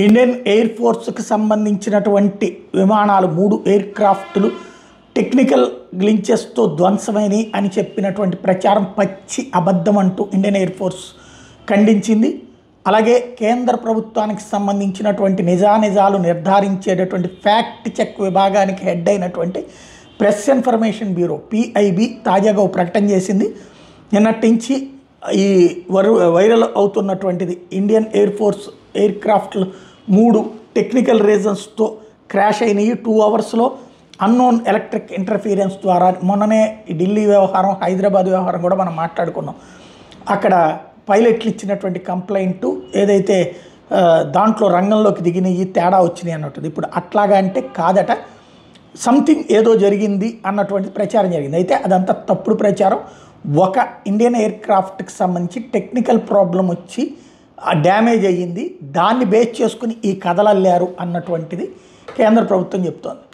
Indian air ఫోర్స్కి సంబంధించినటువంటి విమానాలు 3 air క్రాఫ్ట్లు technical గ్లించెస్తో ధ్వంసమైనవి అని చెప్పినటువంటి ప్రచారం పచ్చి అబద్ధం అంటూ ఇండియన్ ఎయిర్ ఫోర్స్ ఖండించింది. అలాగే కేంద్ర ప్రభుత్వానికి సంబంధించినటువంటి నిజానిజాలు నిర్ధారించేటటువంటి ఫ్యాక్ట్ చెక్ విభాగానికి హెడ్ అయినటువంటి ప్రెస్ ఇన్ఫర్మేషన్ బ్యూరో PIB తాజాగా ఒక ప్రకటన చేసింది. నిన్నటి నుంచి ఈ వైరల్ అవుతున్నటువంటిది ఇండియన్ ఎయిర్ ఫోర్స్ ఎయిర్ క్రాఫ్ట్లు 3 టెక్నికల్ రీజన్స్తో క్రాష్ అయినాయి 2 అవర్స్లో అన్నోన్ ఎలక్ట్రిక్ ఇంటర్ఫీరెన్స్ ద్వారా. మొన్ననే ఢిల్లీ వ్యవహారం, హైదరాబాద్ వ్యవహారం కూడా మనం మాట్లాడుకున్నాం. అక్కడ పైలట్లు ఇచ్చినటువంటి కంప్లైంట్ ఏదైతే దాంట్లో రంగంలోకి దిగినాయి తేడా వచ్చినాయి అన్నట్టు. ఇప్పుడు అట్లాగా అంటే కాదట, సంథింగ్ ఏదో జరిగింది అన్నటువంటి ప్రచారం జరిగింది. అయితే అదంతా తప్పుడు ప్రచారం. ఒక ఇండియన్ ఎయిర్ క్రాఫ్ట్కి సంబంధించి టెక్నికల్ ప్రాబ్లం వచ్చి డ్యామేజ్ అయ్యింది, దాన్ని బేస్ చేసుకుని ఈ కథలల్లారు అన్నటువంటిది కేంద్ర ప్రభుత్వం చెప్తోంది.